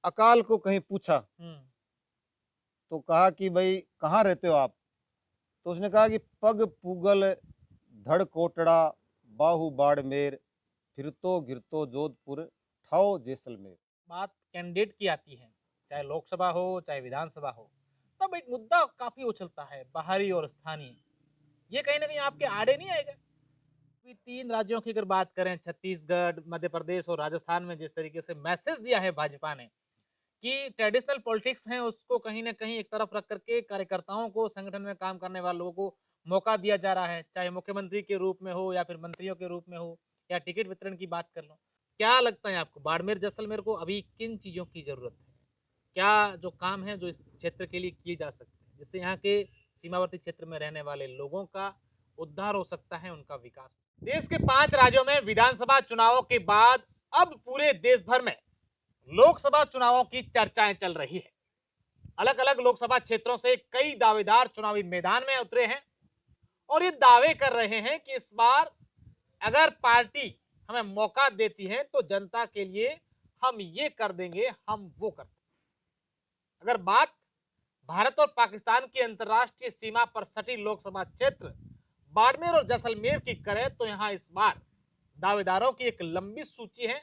अकाल को कहीं पूछा, हुँ। तो कहा कि भाई कहाँ रहते हो आप? तो उसने कहा कि पग पूगल धड़ कोटड़ा बाहु बाड़मेर फिरतो गिरतो जोधपुर ठाओ जैसलमेर। बात कैंडिडेट की आती है, चाहे लोकसभा हो, चाहे विधानसभा हो, तब एक मुद्दा काफ़ी उछलता है, बाहरी और स्थानीय। ये कहीं न कहीं आपके आड़े नहीं आएगा? अभी 3 राज्यों की अगर बात करें, छत्तीसगढ़, मध्य प्रदेश और राजस्थान में जिस तरीके से मैसेज दिया है भाजपा ने कि ट्रेडिशनल पॉलिटिक्स है, उसको कहीं न कहीं एक तरफ रख कर के कार्यकर्ताओं को, संगठन में काम करने वाले लोगों को मौका दिया जा रहा है, चाहे मुख्यमंत्री के रूप में हो या फिर मंत्रियों के रूप में हो या टिकट वितरण की बात कर लो। क्या लगता है आपको बाड़मेर, जैसलमेर को अभी किन चीज़ों की ज़रूरत है? क्या जो काम है जो इस क्षेत्र के लिए किए जा सकते हैं, जिससे यहाँ के सीमावर्ती क्षेत्र में रहने वाले लोगों का उद्धार हो सकता है, उनका विकास? देश के 5 राज्यों में विधानसभा चुनावों के बाद अब पूरे देश भर में लोकसभा चुनावों की चर्चाएं चल रही है। अलग अलग लोकसभा क्षेत्रों से कई दावेदार चुनावी मैदान में उतरे हैं और ये दावे कर रहे हैं कि इस बार अगर पार्टी हमें मौका देती है तो जनता के लिए हम ये कर देंगे, हम वो कर देंगे। अगर बात भारत और पाकिस्तान की अंतर्राष्ट्रीय सीमा पर सटी लोकसभा क्षेत्र बाड़मेर और जैसलमेर की करें तो यहां इस बार दावेदारों की एक लंबी सूची है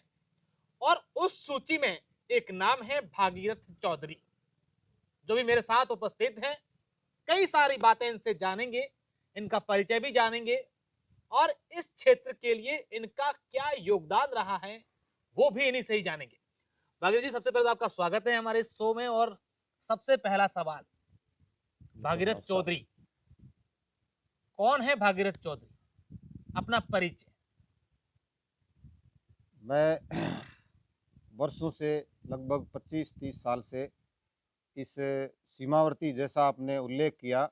और उस सूची में एक नाम है भागीरथ चौधरी, जो भी मेरे साथ उपस्थित हैं। कई सारी बातें इनसे जानेंगे, इनका परिचय भी जानेंगे और इस क्षेत्र के लिए इनका क्या योगदान रहा है, वो भी इन्हीं से ही जानेंगे। भागीरथ जी, सबसे पहले तो आपका स्वागत है हमारे इस शो में और सबसे पहला सवाल, बिल्कुल, भागीरथ नमस्कार। चौधरी कौन है? भागीरथ चौधरी, अपना परिचय। मैं वर्षों से लगभग 25-30 साल से इस सीमावर्ती जैसा आपने उल्लेख किया,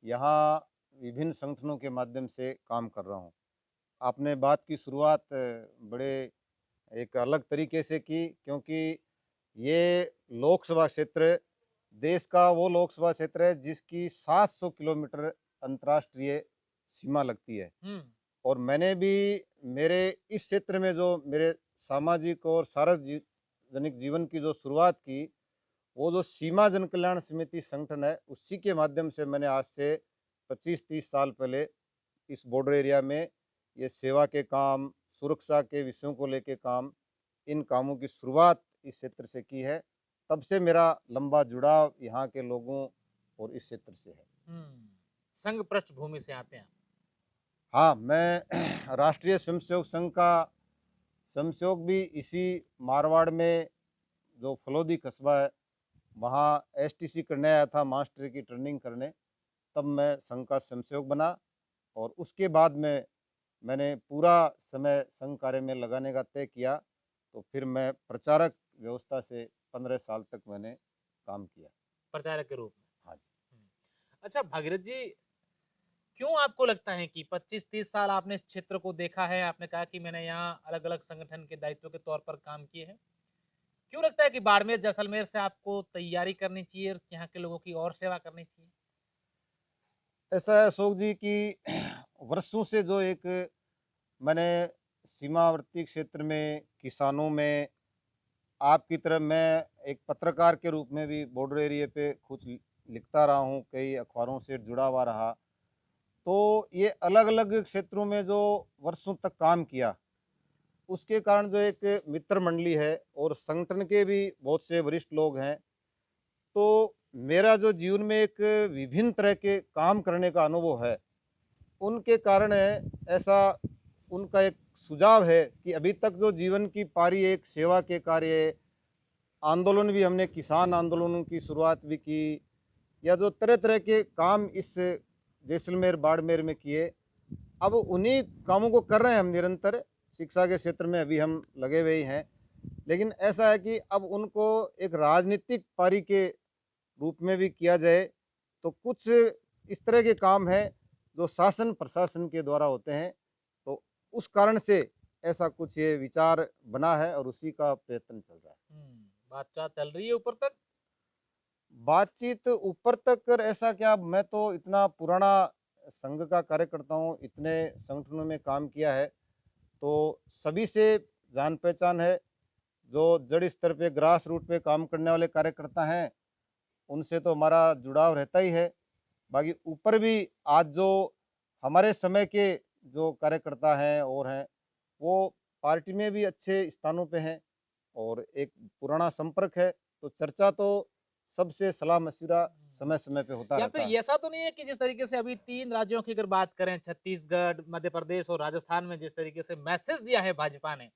यहाँ विभिन्न संगठनों के माध्यम से काम कर रहा हूँ। आपने बात की शुरुआत बड़े एक अलग तरीके से की, क्योंकि ये लोकसभा क्षेत्र देश का वो लोकसभा क्षेत्र है जिसकी 700 किलोमीटर अंतर्राष्ट्रीय सीमा लगती है। हम्म। और मैंने भी मेरे इस क्षेत्र में जो मेरे सामाजिक और सार्वजनिक जीवन की जो शुरुआत की, वो जो सीमा जन कल्याण समिति संगठन है, उसी के माध्यम से मैंने आज से 25-30 साल पहले इस बॉर्डर एरिया में ये सेवा के काम, सुरक्षा के विषयों को लेके काम, इन कामों की शुरुआत इस क्षेत्र से की है। तब से मेरा लंबा जुड़ाव यहाँ के लोगों और इस क्षेत्र से है। हम्म। संघ पृष्ठभूमि से आते हैं आप। हाँ, मैं राष्ट्रीय स्वयंसेवक संघ का स्वयंसेवक भी इसी मारवाड़ में जो फलोदी कस्बा है, वहाँ एसटीसी करने आया था मास्टर की ट्रेनिंग करने, तब मैं संघ का स्वयंसेवक बना और उसके बाद में मैंने पूरा समय संघ कार्य में लगाने का तय किया, तो फिर मैं प्रचारक व्यवस्था से 15 साल तक मैंने काम किया। प्रचारक के रूप में। हाँ जी। अच्छा भागीरथ जी, क्यों आपको लगता है कि 25-30 साल आपने इस क्षेत्र को देखा है, आपने कहा कि मैंने यहाँ अलग अलग संगठन के दायित्व के तौर पर काम किए हैं, क्यों लगता है कि बाड़मेर जैसलमेर से आपको तैयारी करनी चाहिए और यहाँ के लोगों की और सेवा करनी चाहिए? ऐसा है अशोक जी कि वर्षों से जो एक मैंने सीमावर्ती क्षेत्र में किसानों में आपकी तरह मैं एक पत्रकार के रूप में भी बॉर्डर एरिया पे कुछ लिखता रहा हूँ, कई अखबारों से जुड़ा हुआ रहा। तो ये अलग-अलग क्षेत्रों में जो वर्षों तक काम किया, उसके कारण जो एक मित्र मंडली है और संगठन के भी बहुत से वरिष्ठ लोग हैं। तो मेरा जो जीवन में एक विभिन्न तरह के काम करने का अनुभव है, उनके कारण है ऐसा उनका एक सुझाव है कि अभी तक जो जीवन की पारी एक सेवा के कार्य, आंदोलन भी हमने किसान आंदोलनों की शुरुआत भी की या जो तरह-तरह के काम इस जैसलमेर, बाड़मेर में किए, अब उन्हीं कामों को कर रहे हैं हम निरंतर। शिक्षा के क्षेत्र में अभी हम लगे हुए ही हैं। लेकिन ऐसा है कि अब उनको एक राजनीतिक पारी के रूप में भी किया जाए, तो कुछ इस तरह के काम हैं जो शासन प्रशासन के द्वारा होते हैं। तो उस कारण से ऐसा कुछ ये विचार बना है और उसी का प्रयत्न चल रहा है। बातचीत चल रही है ऊपर तक। बातचीत ऊपर तक कर ऐसा क्या, मैं तो इतना पुराना संघ का कार्यकर्ता हूँ, इतने संगठनों में काम किया है, तो सभी से जान पहचान है। जो जड़ स्तर पे ग्रास रूट पे काम करने वाले कार्यकर्ता हैं, उनसे तो हमारा जुड़ाव रहता ही है। बाकी ऊपर भी आज जो हमारे समय के जो कार्यकर्ता हैं और हैं, वो पार्टी में भी अच्छे स्थानों पे हैं और एक पुराना संपर्क है, तो चर्चा तो सबसे सलाह-मशविरा समय-समय पे होता या फिर रहता है। ऐसा तो नहीं है कि जिस तरीके से अभी 3 राज्यों की अगर बात करें छत्तीसगढ़, मध्य प्रदेश और राजस्थान में जिस तरीके से मैसेज दिया है भाजपा ने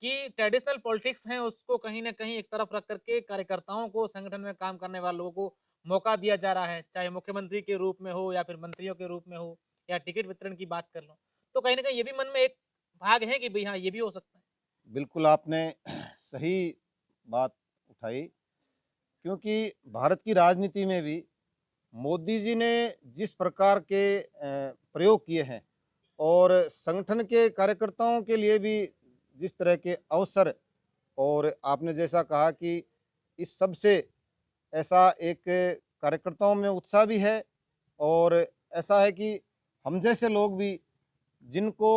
कि ट्रेडिशनल पॉलिटिक्स हैं उसको कहीं न कहीं एक तरफ रख कर के कार्यकर्ताओं को, संगठन में काम करने वाले लोगों को मौका दिया जा रहा है, चाहे मुख्यमंत्री के रूप में हो या फिर मंत्रियों के रूप में हो या टिकट वितरण की बात कर लो। तो कहीं न कहीं ये भी मन में एक भाग है कि भई हाँ, ये भी हो सकता है। बिल्कुल आपने सही बात उठाई, क्योंकि भारत की राजनीति में भी मोदी जी ने जिस प्रकार के प्रयोग किए हैं और संगठन के कार्यकर्ताओं के लिए भी जिस तरह के अवसर, और आपने जैसा कहा कि इस सब से ऐसा एक कार्यकर्ताओं में उत्साह भी है और ऐसा है कि हम जैसे लोग भी जिनको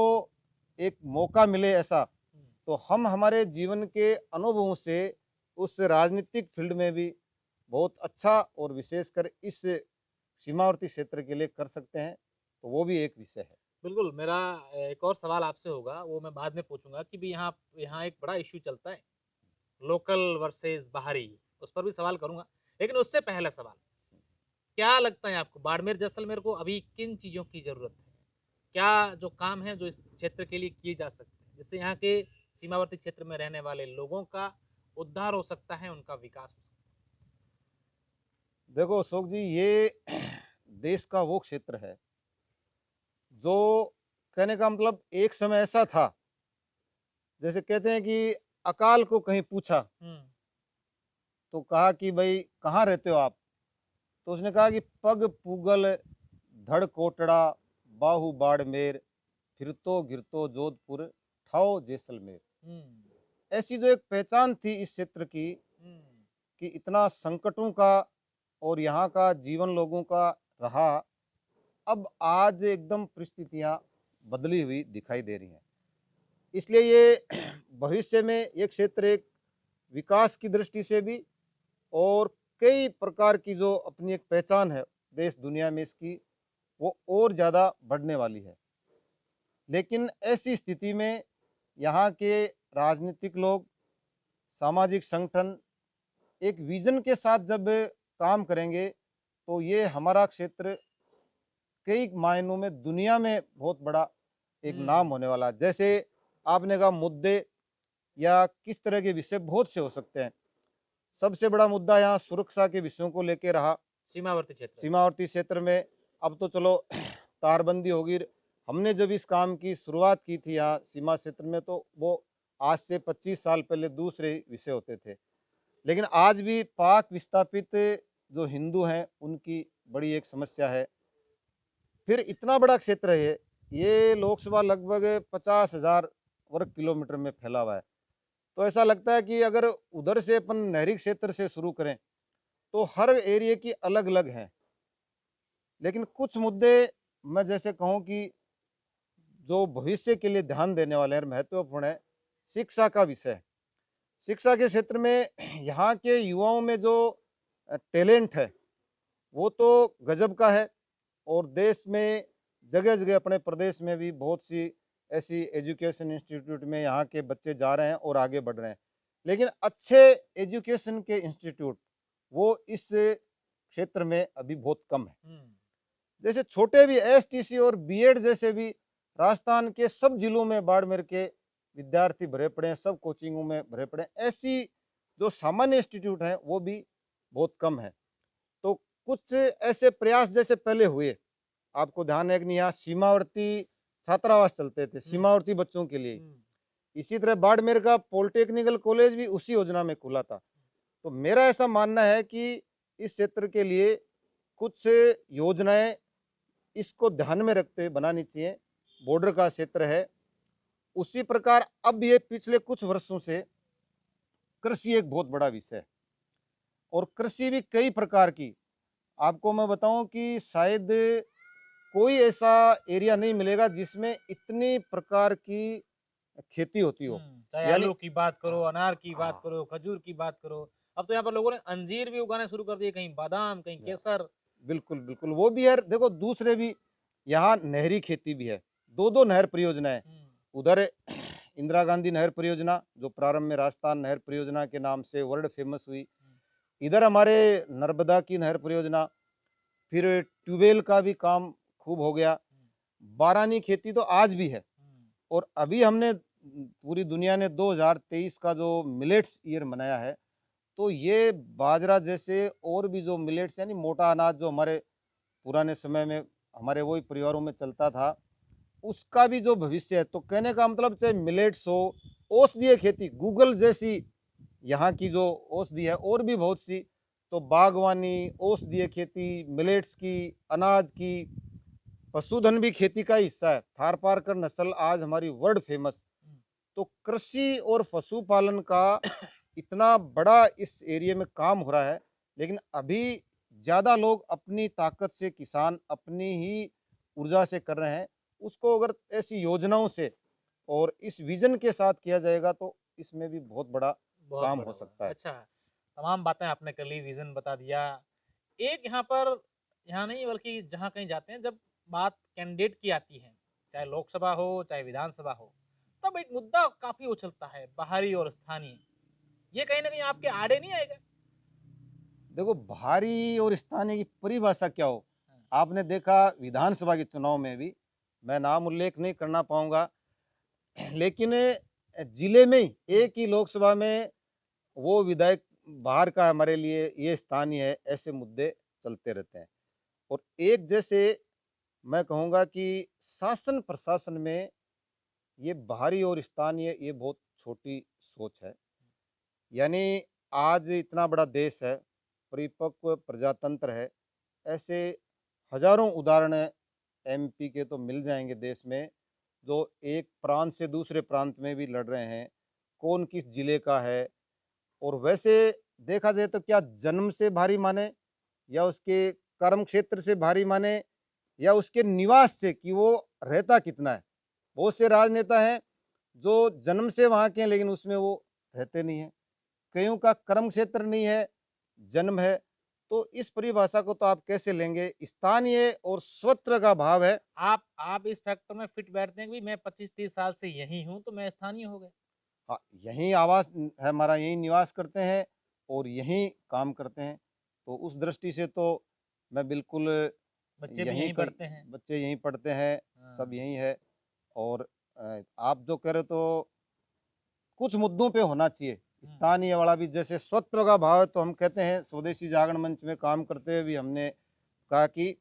एक मौका मिले ऐसा, हुँ, तो हम हमारे जीवन के अनुभवों से उस राजनीतिक फील्ड में भी बहुत अच्छा और विशेषकर इस सीमावर्ती क्षेत्र के लिए कर सकते हैं, तो वो भी एक विषय है। बिल्कुल मेरा एक और सवाल आपसे होगा, वो मैं बाद में पूछूँगा कि भई यहाँ यहाँ एक बड़ा इश्यू चलता है, लोकल वर्सेस बाहरी, उस पर भी सवाल करूँगा। लेकिन उससे पहला सवाल क्या लगता है आपको बाड़मेर जैसलमेर को अभी किन चीज़ों की ज़रूरत है? क्या जो काम है जो इस क्षेत्र के लिए किए जा सकते हैं, जिससे यहाँ के सीमावर्ती क्षेत्र में रहने वाले लोगों का उद्धार हो सकता है, उनका विकास हो सकता देखो अशोक जी, ये देश का वो क्षेत्र है जो, कहने का मतलब, एक समय ऐसा था, जैसे कहते हैं कि अकाल को कहीं पूछा है? हुँ, तो कहा कि भाई कहाँ रहते हो आप? तो उसने कहा कि पग पूगल धड़ कोटड़ा बाहु बाड़मेर फिरतो गिरतो जोधपुर ठाओ जैसलमेर। हुँ, ऐसी जो एक पहचान थी इस क्षेत्र की हुँ, कि इतना संकटों का और यहाँ का जीवन लोगों का रहा, अब आज एकदम परिस्थितियाँ बदली हुई दिखाई दे रही हैं। इसलिए ये भविष्य में ये क्षेत्र एक विकास की दृष्टि से भी और कई प्रकार की जो अपनी एक पहचान है देश दुनिया में इसकी, वो और ज़्यादा बढ़ने वाली है। लेकिन ऐसी स्थिति में यहाँ के राजनीतिक लोग, सामाजिक संगठन एक विज़न के साथ जब काम करेंगे, तो ये हमारा क्षेत्र कई मायनों में दुनिया में बहुत बड़ा एक नाम हुँ। होने वाला है। जैसे आपने कहा मुद्दे या किस तरह के विषय बहुत से हो सकते हैं। सबसे बड़ा मुद्दा यहाँ सुरक्षा के विषयों को लेके रहा। सीमावर्ती क्षेत्र में। सीमावर्ती क्षेत्र में अब तो चलो तारबंदी होगी। हमने जब इस काम की शुरुआत की थी यहाँ सीमा क्षेत्र में, तो वो आज से 25 साल पहले दूसरे विषय होते थे। लेकिन आज भी पाक विस्थापित जो हिंदू हैं उनकी बड़ी एक समस्या है। फिर इतना बड़ा क्षेत्र है ये लोकसभा लगभग 50,000 वर्ग किलोमीटर में फैला हुआ है। तो ऐसा लगता है कि अगर उधर से अपन नहरी क्षेत्र से शुरू करें, तो हर एरिया की अलग-अलग हैं। लेकिन कुछ मुद्दे मैं जैसे कहूँ कि जो भविष्य के लिए ध्यान देने वाले हैं और महत्वपूर्ण है, शिक्षा का विषय है। शिक्षा के क्षेत्र में यहाँ के युवाओं में जो टैलेंट है, वो तो गजब का है और देश में जगह-जगह अपने प्रदेश में भी बहुत सी ऐसी एजुकेशन इंस्टीट्यूट में यहाँ के बच्चे जा रहे हैं और आगे बढ़ रहे हैं। लेकिन अच्छे एजुकेशन के इंस्टीट्यूट, वो इस क्षेत्र में अभी बहुत कम है। हुँ, जैसे छोटे भी एसटीसी और बीएड जैसे भी राजस्थान के सब जिलों में बाड़मेर के विद्यार्थी भरे पड़े हैं, सब कोचिंगों में भरे पड़े हैं। ऐसी जो सामान्य इंस्टीट्यूट हैं, वो भी बहुत कम है। तो कुछ ऐसे प्रयास जैसे पहले हुए, आपको ध्यान है कि नहीं, यहाँ सीमावर्ती छात्रावास चलते थे, हुँ, सीमावर्ती बच्चों के लिए। हुँ। इसी तरह बाड़मेर का पॉलिटेक्निकल कॉलेज भी उसी योजना में खुला था। तो मेरा ऐसा मानना है कि इस क्षेत्र के लिए कुछ योजनाएँ इसको ध्यान में रखते हुए बनानी चाहिए। बॉर्डर का क्षेत्र है, उसी प्रकार अब ये पिछले कुछ वर्षों से कृषि एक बहुत बड़ा विषय है और कृषि भी कई प्रकार की, आपको मैं बताऊं कि शायद कोई ऐसा एरिया नहीं मिलेगा जिसमें इतनी प्रकार की खेती होती हो। चाहे यानी आलू की बात करो, हाँ, अनार की बात हाँ, करो, खजूर की बात करो। अब तो यहाँ पर लोगों ने अंजीर भी उगाने शुरू कर दिए, कहीं बादाम, कहीं या केसर। बिल्कुल, बिल्कुल, वो भी है। देखो दूसरे भी यहाँ नहरी खेती भी है, 2-2 नहर परियोजनाएँ। हुँ, उधर इंदिरा गांधी नहर परियोजना, जो प्रारंभ में राजस्थान नहर परियोजना के नाम से वर्ल्ड फेमस हुई। हुँ, इधर हमारे नर्मदा की नहर परियोजना, फिर ट्यूबवेल का भी काम खूब हो गया। हुँ, बारानी खेती तो आज भी है। हुँ, और अभी हमने पूरी दुनिया ने 2023 का जो मिलेट्स ईयर मनाया है, तो ये बाजरा जैसे और भी जो मिलेट्स यानी मोटा अनाज जो हमारे पुराने समय में हमारे वही परिवारों में चलता था, उसका भी जो भविष्य है। तो कहने का मतलब चाहे मिलेट्स हो, औषधीय खेती गूगल जैसी यहाँ की जो औषधि है और भी बहुत सी, तो बागवानी, औषधीय खेती, मिलेट्स की, अनाज की, पशुधन भी खेती का हिस्सा है। थारपारकर नस्ल आज हमारी वर्ल्ड फेमस। हुँ, तो कृषि और पशुपालन का इतना बड़ा इस एरिया में काम हो रहा है, लेकिन अभी ज़्यादा लोग अपनी ताकत से, किसान अपनी ही ऊर्जा से कर रहे हैं। उसको अगर ऐसी योजनाओं से और इस विज़न के साथ किया जाएगा तो इसमें भी बहुत बड़ा बहुत काम बड़ा हो होगा। सकता है। अच्छा, तमाम बातें आपने कर ली, विज़न बता दिया। एक यहाँ पर यहाँ नहीं बल्कि जहाँ कहीं जाते हैं, जब बात कैंडिडेट की आती है, चाहे लोकसभा हो, चाहे विधानसभा हो, तब एक मुद्दा काफ़ी उछलता है, बाहरी और स्थानीय। ये कहीं न कहीं आपके आड़े नहीं आएगा? देखो भारी और स्थानीय की परिभाषा क्या हो? हाँ, आपने देखा विधानसभा के चुनाव में भी, मैं नाम उल्लेख नहीं करना पाऊँगा, लेकिन जिले में ही हुँ, एक ही लोकसभा में वो विधायक बाहर का हमारे लिए ये स्थानीय है, ऐसे मुद्दे चलते रहते हैं। और एक जैसे मैं कहूँगा कि शासन प्रशासन में ये बाहरी और स्थानीय ये बहुत छोटी सोच है। यानी आज इतना बड़ा देश है, परिपक्व प्रजातंत्र है, ऐसे हज़ारों उदाहरण एमपी के तो मिल जाएँगे देश में, जो एक प्रांत से दूसरे प्रांत में भी लड़ रहे हैं, कौन किस ज़िले का है। और वैसे देखा जाए तो क्या जन्म से भारी माने या उसके कर्म क्षेत्र से भारी माने या उसके निवास से कि वो रहता कितना है। बहुत से राजनेता हैं जो जन्म से वहाँ के हैं लेकिन उसमें वो रहते नहीं हैं। कईयों का कर्म क्षेत्र नहीं है, जन्म है। तो इस परिभाषा को तो आप कैसे लेंगे? स्थानीय और स्वत्व का भाव है। आप इस फैक्टर में फिट बैठते हैं कि मैं 25-30 साल से यहीं हूँ, तो मैं स्थानीय हो गए। हाँ, यहीं आवास है हमारा, यहीं निवास करते हैं और यहीं काम करते हैं। तो उस दृष्टि से तो मैं बिल्कुल बच्चे भी यहीं यहीं का पढ़ते हैं। बच्चे यहीं पढ़ते हैं, सब हाँ, यहीं है। और आप जो कह रहे हो तो कुछ मुद्दों पे होना चाहिए। हुँ, स्थानीय वाला भी जैसे स्वत्व का भाव है तो हम कहते हैं स्वदेशी जागरण मंच में काम करते हुए भी हमने कहा कि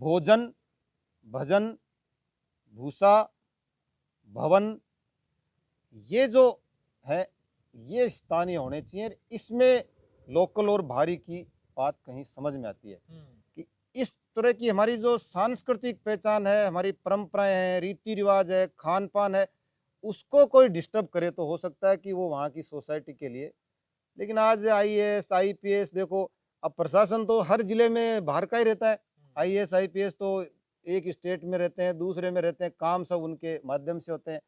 भोजन, भजन, भूषा, भवन ये जो है, ये स्थानीय होने चाहिए। इसमें लोकल और भारी की बात कहीं समझ में आती है हुँ, कि इस तरह की हमारी जो सांस्कृतिक पहचान है, हमारी परंपराएँ हैं, रीति-रिवाज है, खान-पान है, उसको कोई डिस्टर्ब करे तो हो सकता है कि वो वहाँ की सोसाइटी के लिए। लेकिन आज आईएएस, आईपीएस देखो, अब प्रशासन तो हर जिले में बाहर का ही रहता है। हुँ, आईएएस, आईपीएस तो एक स्टेट में रहते हैं, दूसरे में रहते हैं, काम सब उनके माध्यम से होते हैं।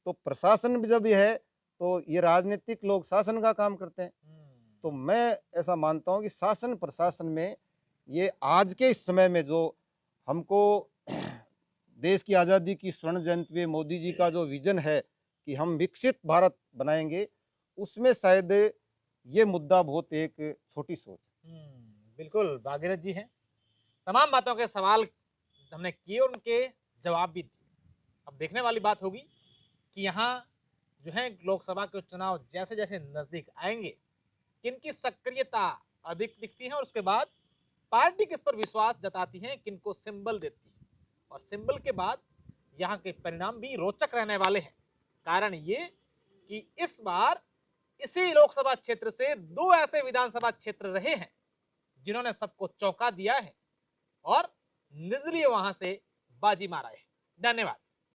तो प्रशासन भी जब ये है, तो ये राजनीतिक लोग शासन का काम करते हैं। हुँ, तो मैं ऐसा मानता हूँ कि शासन प्रशासन में ये आज के इस समय में जो हमको देश की आज़ादी की स्वर्ण जयंती पे मोदी जी का जो विजन है कि हम विकसित भारत बनाएंगे, उसमें शायद ये मुद्दा बहुत एक छोटी सोच है। बिल्कुल, भागीरथ जी हैं। तमाम बातों के सवाल हमने किए और उनके जवाब भी दिए। अब देखने वाली बात होगी कि यहाँ जो है लोकसभा के चुनाव जैसे-जैसे नज़दीक आएँगे, किनकी सक्रियता अधिक दिखती है और उसके बाद पार्टी किस पर विश्वास जताती है, किनको सिंबल देती है। और सिंबल के बाद यहाँ के परिणाम भी रोचक रहने वाले हैं। कारण ये कि इस बार इसी लोकसभा क्षेत्र से 2 ऐसे विधानसभा क्षेत्र रहे हैं, जिन्होंने सबको चौंका दिया है और निर्दलीय वहां से बाजी मारा है। धन्यवाद।